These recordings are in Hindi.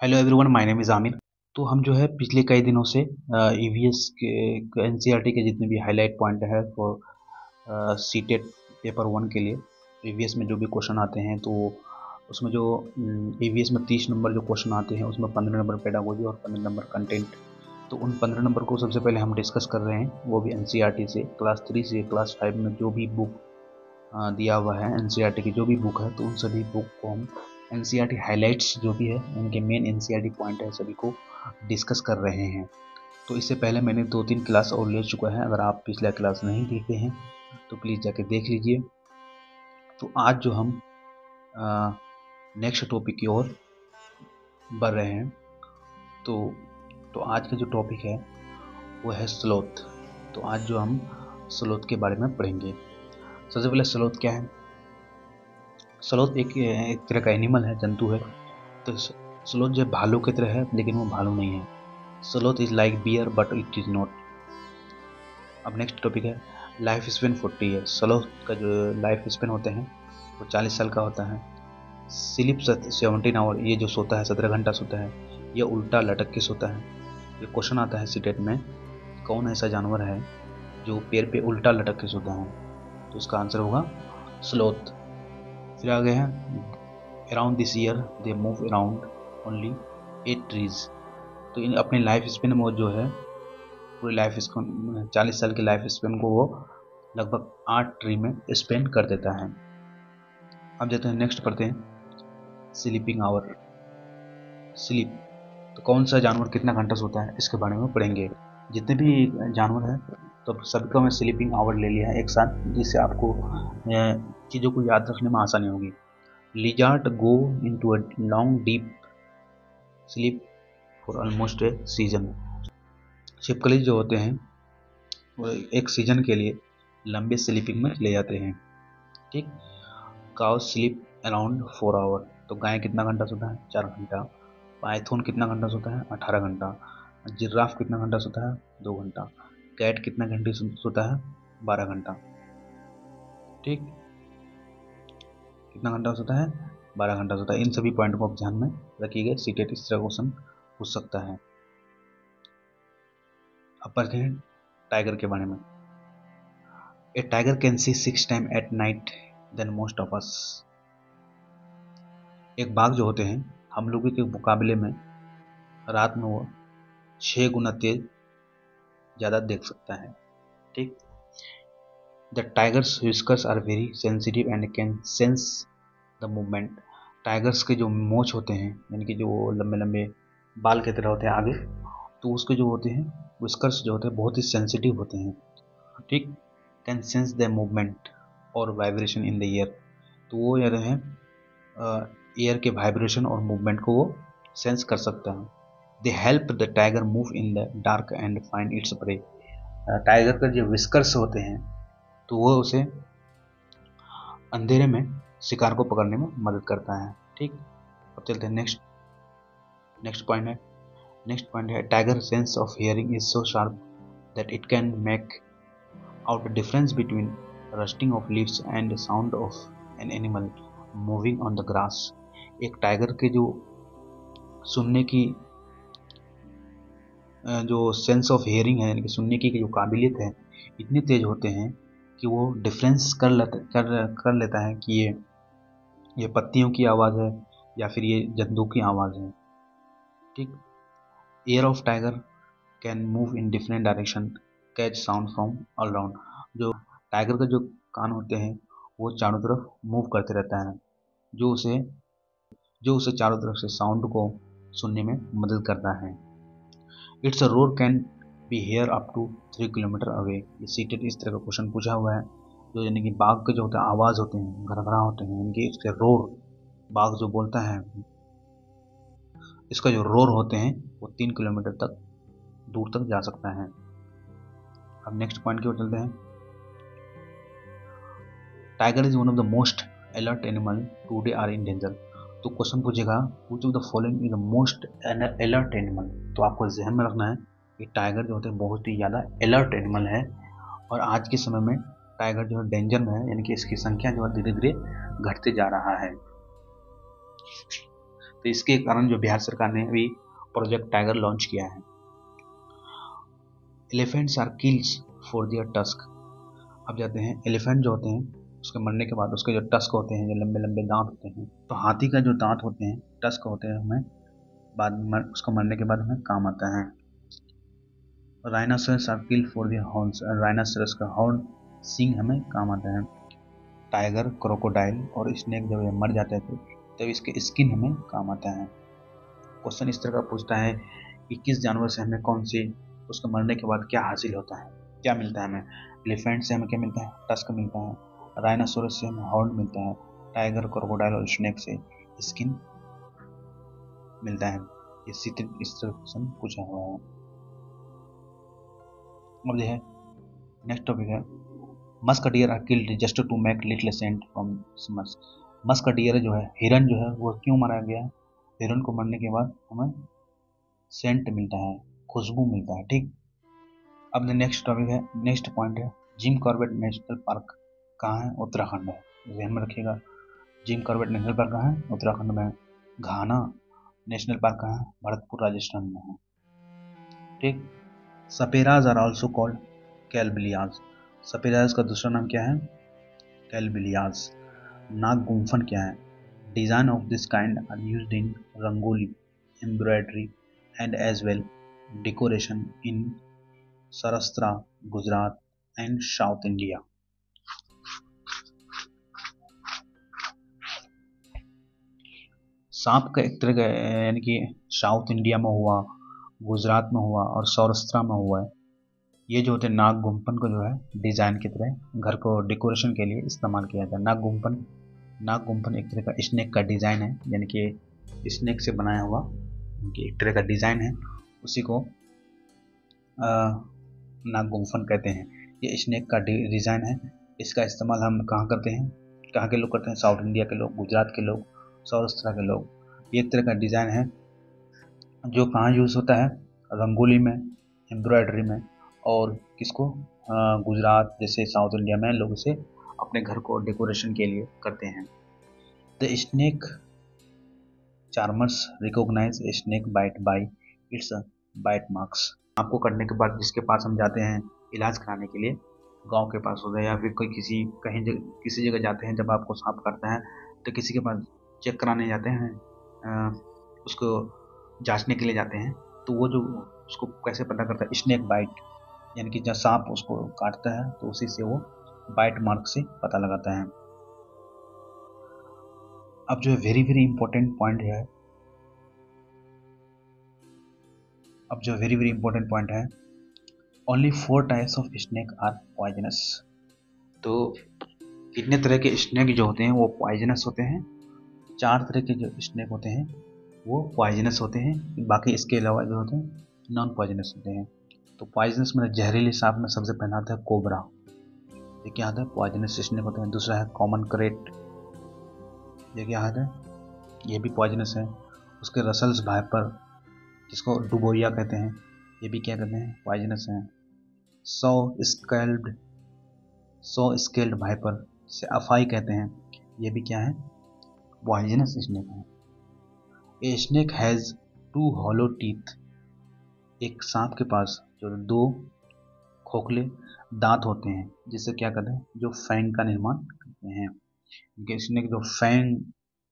Hello everyone, my name is Aamir. तो हम जो है पिछले कई दिनों से ईवीएस के एनसीईआरटी के जितने भी हाईलाइट पॉइंट है फॉर सीटेट पेपर वन के लिए ईवीएस में जो भी क्वेश्चन आते हैं, तो उसमें जो ईवीएस में 30 नंबर जो क्वेश्चन आते हैं उसमें 15 नंबर पेडागोजी और 15 नंबर कंटेंट। तो उन 15 नंबर को सबसे पहले हम डिस्कस कर रहे हैं, वो भी एनसीईआरटी से क्लास 3 से क्लास 5 में जो भी बुक दिया हुआ है एनसीईआरटी की जो भी बुक है, तो उन सभी बुक को हम एनसीईआरटी हाइलाइट्स जो भी है उनके मेन एनसीईआरटी पॉइंट है सभी को डिस्कस कर रहे हैं। तो इससे पहले मैंने 2-3 क्लास और ले चुका है, अगर आप पिछला क्लास नहीं देखे हैं तो प्लीज़ जाके देख लीजिए। तो आज जो हम नेक्स्ट टॉपिक की ओर बढ़ रहे हैं, तो आज का जो टॉपिक है वो है स्लोथ। तो आज जो हम स्लोथ के बारे में पढ़ेंगे। सबसे पहले स्लोथ क्या है। स्लोथ एक तरह का एनिमल है, जंतु है। तो स्लोथ जो भालू की तरह है, लेकिन वो भालू नहीं है। Sloth is like bear but it is not. अब नेक्स्ट टॉपिक है लाइफ स्पेन 40 है। स्लोथ का जो लाइफ स्पेन होते हैं वो 40 साल का होता है। स्लीप 17 आवर, ये जो सोता है 17 घंटा सोता है, ये उल्टा लटक के सोता है। ये क्वेश्चन आता है सीटेट में, कौन ऐसा जानवर है जो पेड़ पे उल्टा लटक के सोता है। तो इसका आंसर होगा स्लोथ। फिर आगे है around this year they move around only 8 trees. तो इन अपने लाइफ स्पेन में वो जो है पूरी लाइफ स्पेन 40 साल की लाइफ स्पेन को वो लगभग 8 ट्री में स्पेंड कर देता है। अब जाते हैं नेक्स्ट पढ़ते हैं स्लीपिंग आवर। स्लीप, तो कौन सा जानवर कितना घंटा सोता है इसके बारे में पढ़ेंगे। जितने भी जानवर हैं तो सभी का मैं स्लीपिंग आवर ले लिया है एक साथ, जिससे आपको चीज़ों को याद रखने में आसानी होगी। Lizard go into a long deep sleep for almost A season. छिपकली जो होते हैं वो एक सीजन के लिए लंबे स्लीपिंग में चले जाते हैं। ठीक। Cow sleep around 4 hour. तो गाय कितना घंटा सोता है? 4 घंटा। पाइथन कितना घंटा सोता है? 18 घंटा। जिराफ कितना घंटा सोता है? 2 घंटा। कैट कितना घंटे सोता है? 12 घंटा। ठीक। कितना घंटा सोता है? 12 घंटा सोता है। इन सभी पॉइंट को आप ध्यान में रखिएगा, सीटेट इस तरह क्वेश्चन पूछ सकता है। अब पढ़ते हैं टाइगर के बारे में। A tiger can see 6 time at night than most of us. एक बाघ जो होते हैं हम लोगों के मुकाबले में रात में वो 6 गुना तेज ज़्यादा देख सकता है। ठीक। The tiger's whiskers are very sensitive and can sense the movement. Tigers के जो मोछ होते हैं, यानी कि जो लंबे लंबे बाल की तरह होते हैं आगे, तो उसके जो होते हैं व्हिस्कर्स जो होते हैं बहुत ही सेंसिटिव होते हैं। ठीक। कैन सेंस द मूवमेंट और वाइब्रेशन इन द एयर। तो वो यार है एयर के वाइब्रेशन और मूवमेंट को वो सेंस कर सकता है। They help the tiger move in the dark and find its prey. Tiger का जो विस्कर्स होते हैं तो वो उसे अंधेरे में शिकार को पकड़ने में मदद करता है। ठीक। अब चलते हैं नेक्स्ट पॉइंट है tiger sense of hearing is so sharp that it can make out the difference between rusting of leaves and sound of an animal moving on the grass. एक टाइगर के जो सुनने की जो सेंस ऑफ हियरिंग है, यानी कि सुनने की जो काबिलियत है, इतनी तेज होते हैं कि वो डिफरेंस कर लेता है कि ये पत्तियों की आवाज़ है या फिर ये जंतु की आवाज़ है। ठीक। Air of tiger can move in different direction catch sound from all round. जो टाइगर का जो कान होते हैं वो चारों तरफ मूव करते रहता है, जो उसे चारों तरफ से साउंड को सुनने में मदद करता है। It's a roar can be hear up to 3 kilometre away. ये सीटेड इस तरह का क्वेश्चन पूछा हुआ है, जो यानी कि बाघ के जो होते हैं आवाज़ होते हैं, घरघरा होते हैं, यानी कि इसके रोर, बाघ जो बोलता है इसका जो रोर होते हैं वो 3 किलोमीटर तक दूर तक जा सकता है। अब नेक्स्ट पॉइंट की ओर चलते हैं। Tiger is one of the most alert animal today are in danger. तो क्वेश्चन पूछेगा which of the following is the most alert animal. तो आपको ध्यान में रखना है कि टाइगर जो होते हैं बहुत ही ज़्यादा अलर्ट एनिमल है, और आज के समय में टाइगर जो है डेंजर में है, यानी कि इसकी संख्या जो है धीरे धीरे घटते जा रहा है। तो इसके कारण जो बिहार सरकार ने अभी प्रोजेक्ट टाइगर लॉन्च किया है। Elephants are kills for their tusk. अब जाते हैं एलिफेंट जो होते हैं उसके मरने के बाद उसके जो टस्क होते हैं, जो लंबे लंबे दांत होते हैं, तो हाथी का जो दांत होते हैं, टस्क होते हैं, हमें बाद में उसको मरने के बाद हमें काम आता है। Rhinoceros are killed for their horns. Rhinoceros का हॉर्न, सींग हमें काम आता है। टाइगर, क्रोकोडाइल और स्नेक जब ये मर जाते थे तब इसके स्किन हमें काम आता है। क्वेश्चन इस तरह का पूछता है कि किस जानवर से हमें कौन सी, उसके मरने के बाद क्या हासिल होता है, क्या मिलता है हमें। एलिफेंट से हमें क्या मिलता है, टस्क मिलता है। राइनासोरस से हमें हॉर्न मिलता है। टाइगर, क्रोकोडाइल और स्नेक से स्किन मिलता है। इस तरह क्वेश्चन पूछा हुआ है। अब है नेक्स्ट टॉपिक है musk deer are killed just to make little scent from musk. Musk deer जो है, हिरन जो है, वो क्यों मारा गया? हिरन को मरने के बाद हमें सेंट मिलता है, खुशबू मिलता है। ठीक, अब नेक्स्ट टॉपिक है, नेक्स्ट पॉइंट है जिम कॉर्बेट नेशनल पार्क कहाँ है? उत्तराखंड है, ध्यान में रखिएगा। जिम कॉर्बेट नेशनल पार्क कहाँ है? उत्तराखंड में है। घाना नेशनल पार्क कहाँ है? भरतपुर राजस्थान में है। ठीक, सपेराज आर ऑल्सो कॉल्ड कैलबिलियाज। सपेराज का दूसरा नाम क्या है? कैलबिलियाज। नाग गुम्फन क्या है? Design of this kind are used in rangoli, embroidery and as well decoration in Saurashtra, Gujarat and south India. सांप का एक तरह का, यानी कि साउथ इंडिया में हुआ, गुजरात में हुआ और सौराष्ट्र में हुआ है। ये जो होते हैं नाग गुम्फन को जो है डिजाइन की तरह घर को डेकोरेशन के लिए इस्तेमाल किया जाता है। नाग गुम्फन एक तरह का स्नेक का डिजाइन है, यानी कि स्नेक से बनाया हुआ एक तरह का डिजाइन है, उसी को नाग गुम्फन कहते हैं। ये स्नेक का डिजाइन है। इसका इस्तेमाल हम कहाँ करते हैं, कहाँ के लोग करते हैं? साउथ इंडिया के लोग, गुजरात के लोग, सौराष्ट्र के लोग। ये एक तरह का डिजाइन है जो कहाँ यूज होता है? रंगोली में, एम्ब्रॉयडरी में, और किसको, गुजरात जैसे साउथ इंडिया में लोग इसे अपने घर को डेकोरेशन के लिए करते हैं। The snake charmers recognise a snake bite by its bite marks. आपको कटने के बाद जिसके पास हम जाते हैं इलाज कराने के लिए, गांव के पास होता है या फिर कोई किसी जगह जाते हैं, जब आपको सांप काटता है तो किसी के पास चेक कराने जाते हैं, उसको जांचने के लिए जाते हैं, तो वो जो उसको कैसे पता करता है? स्नेक बाइट, यानी कि जब सांप उसको काटता है तो उसी से वो बाइट मार्क से पता लगाता है। अब जो है वेरी वेरी इंपॉर्टेंट पॉइंट है, only 4 types of snake are poisonous. तो कितने तरह के स्नेक जो होते हैं वो पॉइजनस होते हैं? 4 तरह के जो स्नेक होते हैं वो पॉइजनस होते हैं, बाकी इसके अलावा जो होते हैं नॉन पॉइजनस होते हैं। तो पॉइजनस में जहरीले सांप में सबसे पहला आता है कोबरा, ये क्या आता है? पॉइजनस स्नेक होते हैं। दूसरा है कॉमन करेट, ये क्या आता है? ये भी पॉइजनस है। उसके रसल्स वाइपर, जिसको डुबोरिया कहते हैं, ये भी क्या कहते हैं? पॉइजनस हैं। सो स्केल्ड वाइपर से अफाई कहते हैं, ये भी क्या है? पॉइजनस स्नेक है। A snake has 2 hollow teeth. एक सांप के पास जो 2 खोखले दांत होते हैं, जिससे क्या करते हैं? जो फैंग का निर्माण करते हैं। स्नेक जो फैंग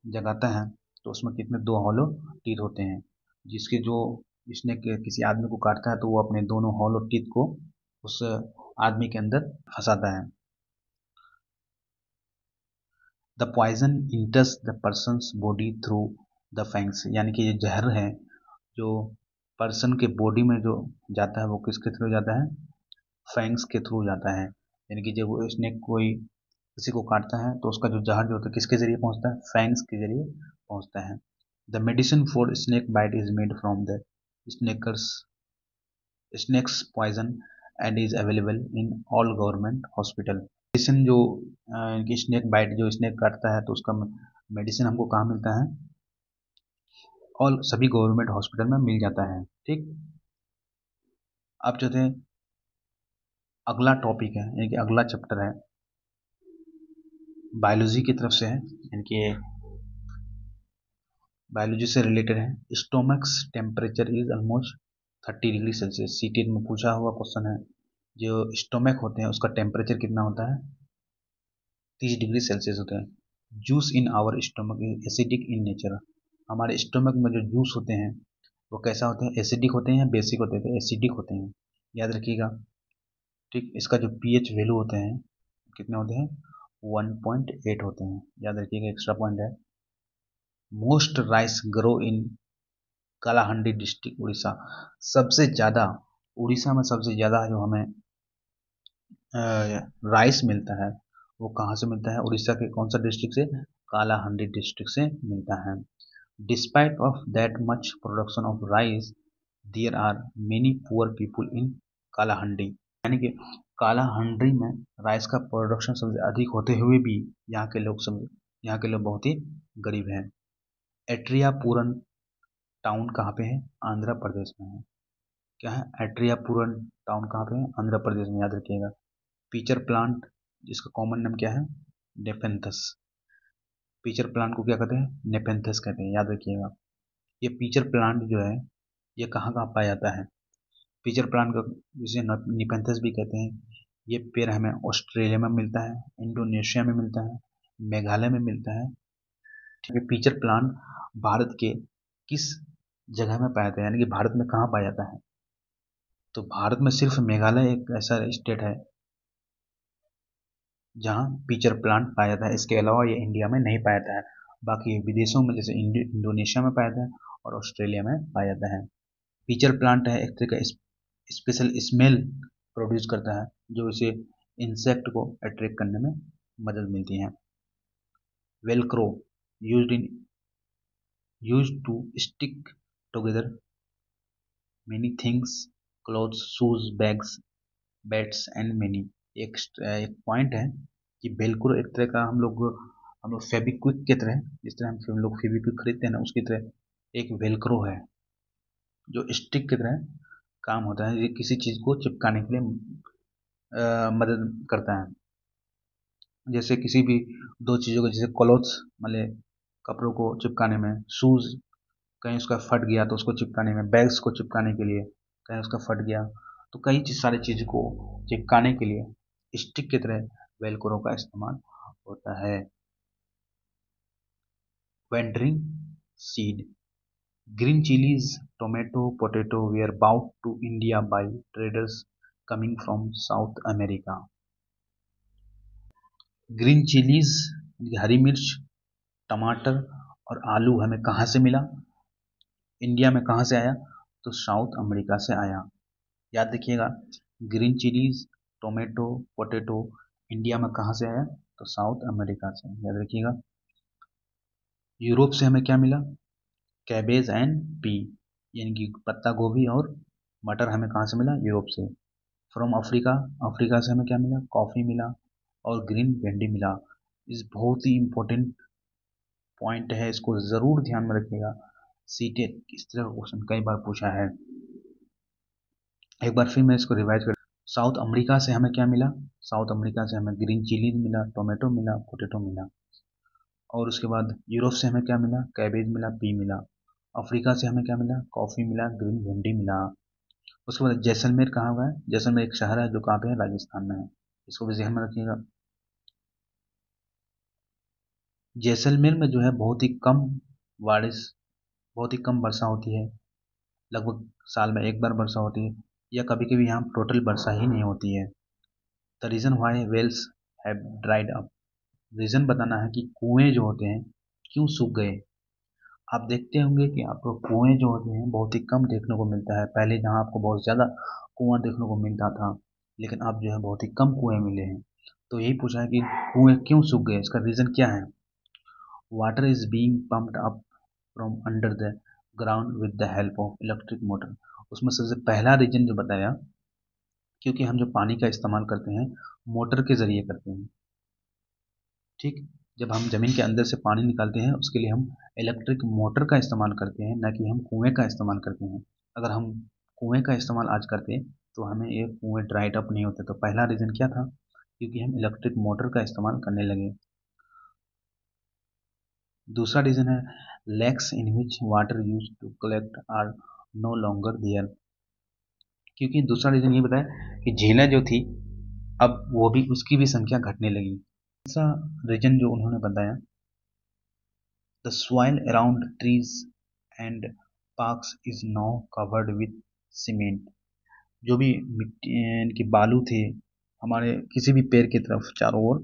जगाता है तो उसमें कितने 2 हॉलो टीथ होते हैं, जिसके जो स्नेक किसी आदमी को काटता है तो वो अपने दोनों हॉलो टीथ को उस आदमी के अंदर फंसाता है। The poison enters the person's body through the fangs, यानी कि ये जहर है जो पर्सन के बॉडी में जो जाता है वो किसके थ्रू जाता है? फैंग्स के थ्रू जाता है। यानी कि जब वो स्नेक कोई किसी को काटता है तो उसका जो जहर जो होता है किसके जरिए पहुंचता है? फैंग्स के जरिए पहुंचता है। The medicine for snake bite is made from the snake's poison and is available in all government hospital. Medicine जो स्नेक बाइट, जो स्नेक काटता है तो उसका मेडिसिन हमको कहाँ मिलता है? और सभी गवर्नमेंट हॉस्पिटल में मिल जाता है। ठीक, अब जो थे अगला टॉपिक है, यानी कि अगला चैप्टर है बायोलॉजी की तरफ से है, यानी कि बायोलॉजी से रिलेटेड है। Stomachs temperature is almost 30 degree Celsius. CTET में पूछा हुआ क्वेश्चन है, जो स्टोमक होते हैं उसका टेम्परेचर कितना होता है, 30 डिग्री सेल्सियस होता है। Juice in our stomach is acidic in nature. हमारे स्टोमक में जो जूस होते हैं वो कैसा होते हैं, एसिडिक होते हैं या बेसिक होते हैं, तो एसिडिक होते हैं, याद रखिएगा। ठीक, इसका जो पीएच वैल्यू होते हैं कितने होते हैं, 1.8 होते हैं, याद रखिएगा, एक्स्ट्रा पॉइंट है। Most rice grow in Kalahandi district Orissa. सबसे ज़्यादा उड़ीसा में सबसे ज़्यादा जो हमें राइस मिलता है वो कहाँ से मिलता है, उड़ीसा के कौन सा डिस्ट्रिक्ट से, कालाहांडी डिस्ट्रिक्ट से मिलता है। Despite of that much production of rice there are many poor people in Kalahandi. यानी कि कालाहांडी में राइस का प्रोडक्शन सबसे अधिक होते हुए भी यहाँ के लोग बहुत ही गरीब हैं। एट्रियापुरम टाउन कहाँ पे है, आंध्र प्रदेश में है। क्या है, एट्रियापुरम टाउन कहाँ पे है, आंध्र प्रदेश में, याद रखिएगा। पीचर प्लांट जिसका कॉमन नाम क्या है, नेपेंथस। पीचर प्लांट को क्या कहते हैं, नेपेंथस कहते हैं, याद रखिएगा। ये पीचर प्लांट जो है ये कहाँ कहाँ पाया जाता है, पीचर प्लांट को जिसे निपेंथस भी कहते हैं, ये पेड़ हमें ऑस्ट्रेलिया में मिलता है, इंडोनेशिया में मिलता है, मेघालय में मिलता है। ठीक है, पीचर प्लांट भारत के किस जगह में पाया जाता है, यानी कि भारत में कहाँ पाया जाता है, तो भारत में सिर्फ मेघालय एक ऐसा स्टेट है जहाँ पीचर प्लांट पाया जाता है, इसके अलावा ये इंडिया में नहीं पाया जाता है। बाकी विदेशों में जैसे इंडोनेशिया में पाया जाता है और ऑस्ट्रेलिया में पाया जाता है। पीचर प्लांट है एक तरह का स्पेशल स्मेल प्रोड्यूस करता है जो इसे इंसेक्ट को अट्रैक्ट करने में मदद मिलती है। Velcro used to stick together many things, clothes, shoes, bags, bats and many. एक पॉइंट है कि वेलक्रो एक तरह का हम लोग फेविक्विक की तरह, जिस तरह हम लोग फेविक्विक खरीदते हैं ना, उसकी तरह एक वेलक्रो है जो स्टिक की तरह काम होता है, ये किसी चीज़ को चिपकाने के लिए मदद करता है। जैसे किसी भी दो चीज़ों को, जैसे क्लॉथ्स मतलब कपड़ों को चिपकाने में, शूज़ कहीं उसका फट गया तो उसको चिपकाने में, बैग्स को चिपकाने के लिए कहीं उसका फट गया, तो कई सारी चीज़ को चिपकाने के लिए स्टिक की तरह वेलक्रो का इस्तेमाल होता है। Wandering seed, green chilies, tomato, potato were brought to India by traders coming from South America. Green chillies हरी मिर्च, टमाटर और आलू हमें कहाँ से मिला, इंडिया में कहाँ से आया, तो साउथ अमेरिका से आया। याद रखिएगा, green chillies, tomato, potato India में कहाँ से आया, तो साउथ अमेरिका से, याद रखिएगा। यूरोप से हमें क्या मिला, कैबेज एंड पी, यानी कि पत्ता गोभी और मटर हमें कहाँ से मिला, यूरोप से। फ्रॉम अफ्रीका, अफ्रीका से हमें क्या मिला, कॉफ़ी मिला और ग्रीन भिंडी मिला। इस बहुत ही इम्पोर्टेंट पॉइंट है, इसको ज़रूर ध्यान में रखिएगा। सीटेट इस तरह का क्वेश्चन कई बार पूछा है। एक बार फिर मैं इसको रिवाइज कर, साउथ अमेरिका से हमें क्या मिला, साउथ अमेरिका से हमें ग्रीन चिलीज मिला, टोमेटो मिला, पोटैटो मिला। और उसके बाद यूरोप से हमें क्या मिला, कैबेज मिला, पी मिला। अफ्रीका से हमें क्या मिला, कॉफ़ी मिला, ग्रीन भिंडी मिला। उसके बाद जैसलमेर कहाँ हुआ है, जैसलमेर एक शहर है जो कहाँ पे है, राजस्थान में है, इसको भी ध्यान में रखिएगा। जैसलमेर में जो है बहुत ही कम बारिश, बहुत ही कम वर्षा होती है, लगभग साल में एक बार वर्षा होती है, या कभी कभी यहाँ टोटल वर्षा ही नहीं होती है। The reason why wells have dried up, reason बताना है कि कुएं जो होते हैं क्यों सूख गए। आप देखते होंगे कि आपको कुएं जो होते हैं बहुत ही कम देखने को मिलता है, पहले जहाँ आपको बहुत ज़्यादा कुआं देखने को मिलता था, लेकिन अब जो है बहुत ही कम कुएं मिले हैं। तो यही पूछा है कि कुएं क्यों सूख गए, इसका रीज़न क्या है। Water is being pumped up from under the ground with the help of electric motor. उसमें सबसे पहला रीजन जो बताया, क्योंकि हम जो पानी का इस्तेमाल करते हैं मोटर के ज़रिए करते हैं। ठीक, जब हम ज़मीन के अंदर से पानी निकालते हैं उसके लिए हम इलेक्ट्रिक मोटर का इस्तेमाल करते हैं, ना कि हम कुएं का इस्तेमाल करते हैं। अगर हम कुएं का इस्तेमाल आज करते तो हमें ये कुएं ड्राइड अप नहीं होते। तो पहला रीज़न क्या था, क्योंकि हम इलेक्ट्रिक मोटर का इस्तेमाल करने लगे। दूसरा रीजन है lakes in which water used to collect are no longer there, क्योंकि दूसरा रीजन ये बताया कि झीलें जो थी अब वो भी उसकी भी संख्या घटने लगी। तीसरा रीजन जो उन्होंने बताया, the soil around trees and parks is now covered with cement, जो भी मिट्टी इनके बालू थे हमारे किसी भी पेड़ की तरफ चारों ओर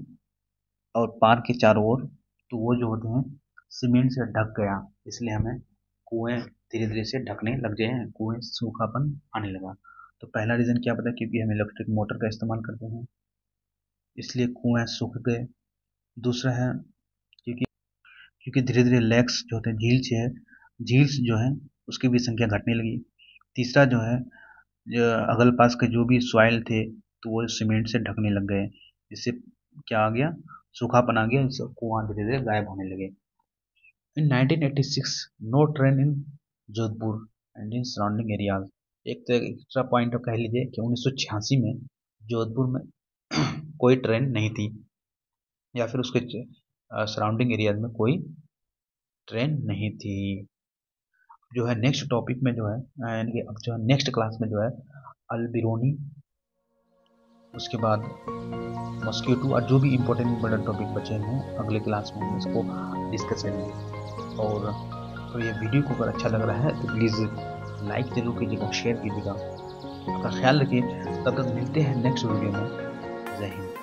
और पार्क के चारों ओर, तो वो जो होते हैं सीमेंट से ढक गया, इसलिए हमें कुएं धीरे धीरे से ढकने लग गए हैं, कुएं सूखापन आने लगा। तो पहला रीज़न क्या पता, क्योंकि हम इलेक्ट्रिक मोटर का इस्तेमाल करते हैं इसलिए कुएं सूख गए। दूसरा है क्योंकि क्योंकि धीरे धीरे लेक्स जो होते हैं झील्स जो है उसकी भी संख्या घटने लगी। तीसरा जो है अगल पास के जो भी सॉइल थे तो वो सीमेंट से ढकने लग गए, इससे क्या आ गया, सूखापन आ गया, इससे कुआं धीरे धीरे गायब होने लगे। In 1986 no train in Jodhpur and in surrounding areas, एक तो एक्स्ट्रा पॉइंट कह लीजिए कि 1986 में जोधपुर में कोई ट्रेन नहीं थी या फिर उसके सराउंडिंग एरियाज में कोई ट्रेन नहीं थी। जो है नेक्स्ट टॉपिक में जो है यानी कि अब जो है नेक्स्ट क्लास में जो है अल्बिरोनी, उसके बाद मॉस्किटो और जो भी इम्पोर्टेंट टॉपिक बचे हैं अगले क्लास में हम इसको डिस्कस करेंगे। और तो ये वीडियो को अगर अच्छा लग रहा है तो प्लीज़ लाइक जरूर कीजिएगा, शेयर कीजिएगा, उसका ख्याल रखिए। तब तक मिलते हैं नेक्स्ट वीडियो में। जय हिंद।